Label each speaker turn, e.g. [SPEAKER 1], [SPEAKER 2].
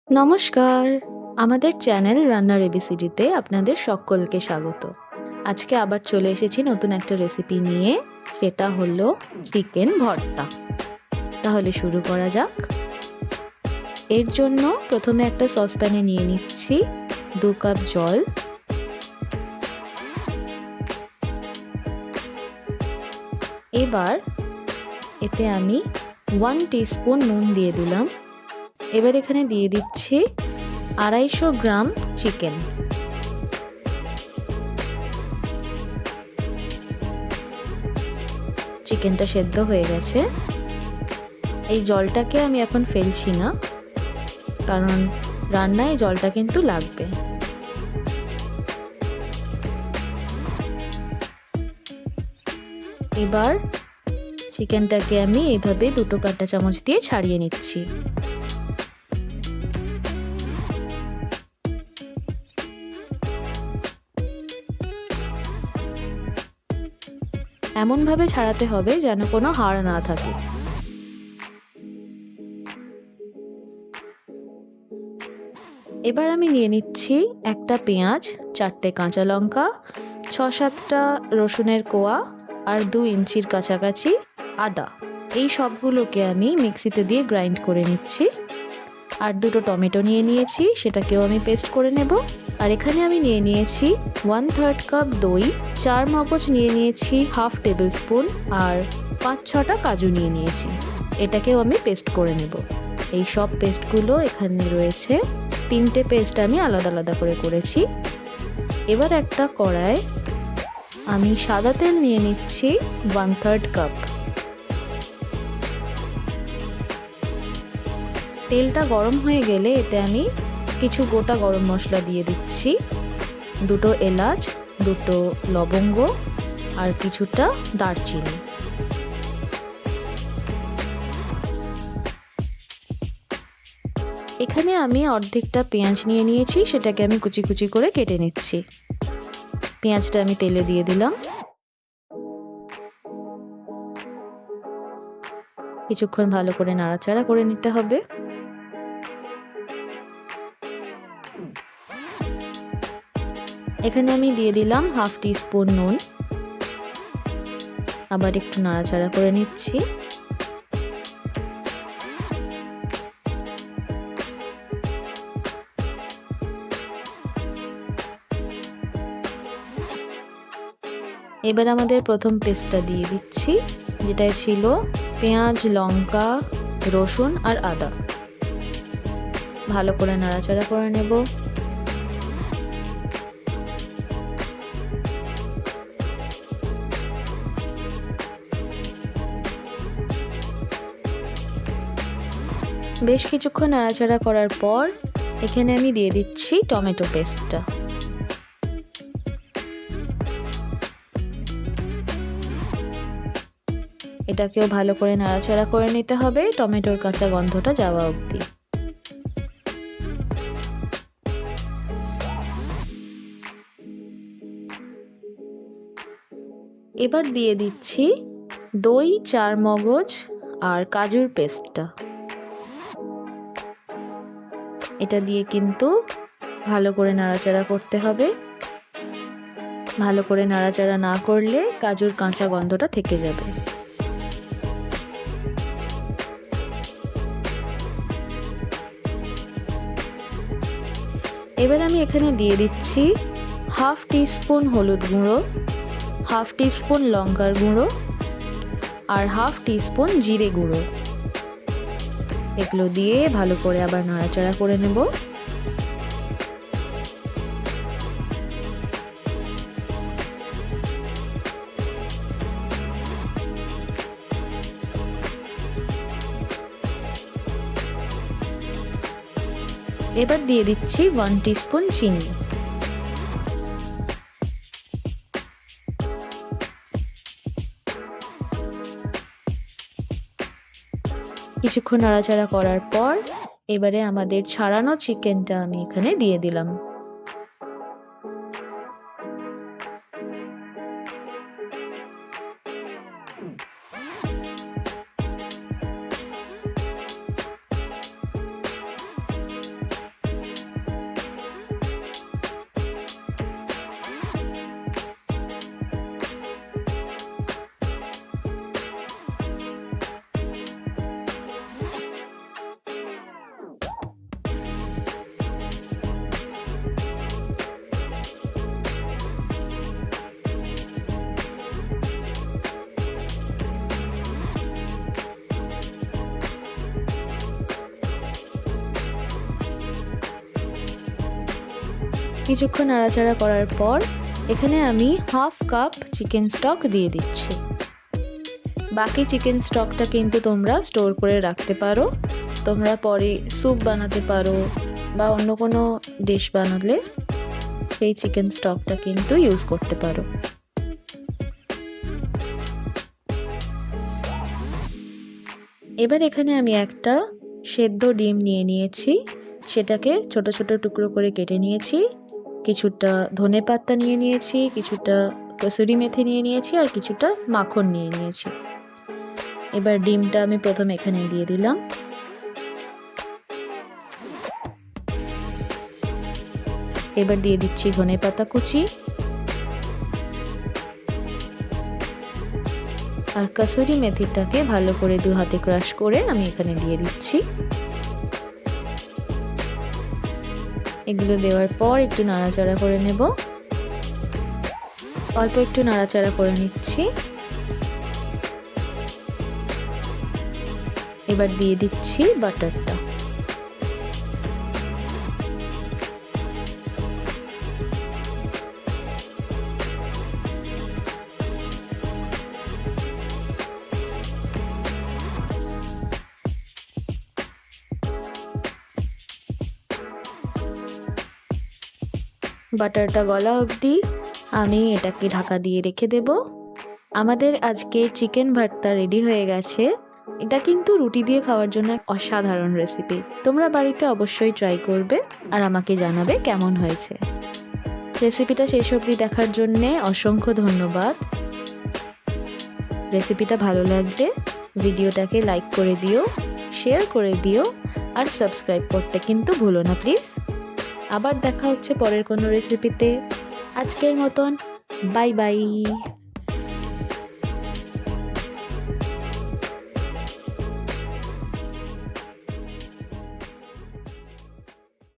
[SPEAKER 1] নমস্কার, আমাদের চ্যানেল রান্নার এবিসিডিতে আপনাদের সকলকে স্বাগত। আজকে আবার চলে এসেছি নতুন একটা রেসিপি নিয়ে, সেটা হলো চিকেন ভর্তা। তাহলে শুরু করা যাক। এর জন্য প্রথমে একটা সসপ্যানে নিয়ে নিচ্ছি 2 কাপ জল। এবার এতে আমি 1 টিস্পুন নুন দিয়ে দিলাম। এবার এখানে দিয়ে দিচ্ছি 250 গ্রাম চিকেন। চিকেনটা সেদ্ধ হয়ে গেছে। এই জলটাকে আমি এখন ফেলছি না, কারণ রান্নায় জলটা কিন্তু লাগবে। এবার চিকেনটাকে আমি এইভাবে 2 কাঁটা চামচ দিয়ে ছাড়িয়ে নিচ্ছি। এমনভাবে ছাড়াতে হবে যেন কোনো হাড় না থাকে। এবার আমি নিয়ে নিচ্ছি একটা পেঁয়াজ, 4টে কাঁচা লঙ্কা, 6-7টা রসুনের কোয়া আর 2 ইঞ্চির কাছাকাছি আদা। এই সবগুলোকে আমি মিক্সিতে দিয়ে গ্রাইন্ড করে নিচ্ছি। আর 2টো টমেটো নিয়ে নিয়েছি, সেটাকেও আমি পেস্ট করে নেব। আর এখানে আমি নিয়ে নিয়েছি 1/3 কাপ দই, 4 মগজ নিয়ে নিয়েছি 1/2 টেবিল স্পুন, আর 5-6টা কাজু নিয়ে নিয়েছি। এটাকেও আমি পেস্ট করে নেব। এই সব পেস্টগুলো এখানে রয়েছে। 3টে পেস্ট আমি আলাদা আলাদা করে করেছি। এবার একটা কড়ায় আমি সাদা তেল নিয়ে নিচ্ছি 1/3 কাপ। তেলটা গরম হয়ে গেলে এতে আমি কিছু গোটা গরম মশলা দিয়ে দিচ্ছি, 2টো এলাচ, 2টো লবঙ্গ আর কিছুটা দারচিনি। এখানে আমি অর্ধেকটা পেঁয়াজ নিয়ে নিয়েছি, সেটাকে আমি কুচি কুচি করে কেটে নিচ্ছি। পেঁয়াজটা আমি তেলে দিয়ে দিলাম। কিছুক্ষণ ভালো করে নাড়াচাড়া করে নিতে হবে। এখানে আমি দিয়ে দিলাম 1/2 টিস্পুন নুন। আবার একটু নাড়াচাড়া করে নিচ্ছি। এবার আমাদের প্রথম পেস্টটা দিয়ে দিচ্ছি, যেটাই ছিল পেঁয়াজ, লঙ্কা, রসুন আর আদা। ভালো করে নাড়াচাড়া করে নেব। বেশ কিছুক্ষণ নাড়াচাড়া করার পর এখানে আমি দিয়ে দিচ্ছি টমেটো পেস্টটা। এটাকেও ভালো করে নাড়াচাড়া করে নিতে হবে, টমেটোর কাঁচা গন্ধটা যাওয়া অবধি। এবার দিয়ে দিচ্ছি দই, 4 মগজ আর কাজুর পেস্টটা। এটা দিয়ে কিন্তু ভালো করে নাড়াচাড়া করতে হবে। ভালো করে নাড়াচাড়া না করলে কাজুর কাঁচা গন্ধটা থেকে যাবে। এবার আমি এখানে দিয়ে দিচ্ছি 1/2 টিস্পুন হলুদ গুঁড়ো, 1/2 টিস্পুন লঙ্কার গুঁড়ো আর 1/2 টিস্পুন জিরে গুঁড়ো। এগুলো দিয়ে ভালো করে আবার নাড়াচাড়া করে নেব। এবার দিয়ে দিচ্ছি 1 টিস্পুন চিনি। কিছুক্ষণ নাড়াচাড়া করার পর এবারে আমাদের ছাড়ানো চিকেনটা আমি এখানে দিয়ে দিলাম। কিছুক্ষণ নাড়াচাড়া করার পর এখানে আমি হাফ কাপ চিকেন স্টক দিয়ে দিচ্ছি। বাকি চিকেন স্টকটা কিন্তু তোমরা স্টোর করে রাখতে পারো। তোমরা পরে স্যুপ বানাতে পারো বা অন্য কোনো ডিশ বানালে সেই চিকেন স্টকটা কিন্তু ইউজ করতে পারো। এবার এখানে আমি একটা সেদ্ধ ডিম নিয়ে নিয়েছি, সেটাকে ছোট ছোট টুকরো করে কেটে নিয়েছি। কিছুটা ধনেপাতা নিয়ে নিয়েছি, কিছুটা কসুরি মেথি নিয়ে নিয়েছি, আর কিছুটা মাখন নিয়ে নিয়েছি। এবার ডিমটা আমি প্রথম এখানে দিয়ে দিলাম। এবার দিয়ে দিচ্ছি ধনেপাতা কুচি আর কসুরি মেথিটাকে ভালো করে 2 হাতে ক্রাশ করে আমি এখানে দিয়ে দিচ্ছি। এগুলো দেওয়ার পর একটু নাড়াচাড়া করে নেব। অল্প একটু নাড়াচাড়া করে নিচ্ছি। এবার দিয়ে দিচ্ছি বাটারটা। বাটারটা গলা অবধি আমি এটাকে ঢাকা দিয়ে রেখে দেব। আমাদের আজকে চিকেন ভর্তা রেডি হয়ে গেছে। এটা কিন্তু রুটি দিয়ে খাওয়ার জন্য অসাধারণ রেসিপি। তোমরা বাড়িতে অবশ্যই ট্রাই করবে আর আমাকে জানাবে কেমন হয়েছে। রেসিপিটা শেষ অবধি দেখার জন্যে অসংখ্য ধন্যবাদ। রেসিপিটা ভালো লাগলে ভিডিওটাকে লাইক করে দিও, শেয়ার করে দিও আর সাবস্ক্রাইব করতে কিন্তু ভুলো না প্লিজ। আবার দেখা হচ্ছে পরের কোনো রেসিপিতে। আজকের মতন বাই বাই।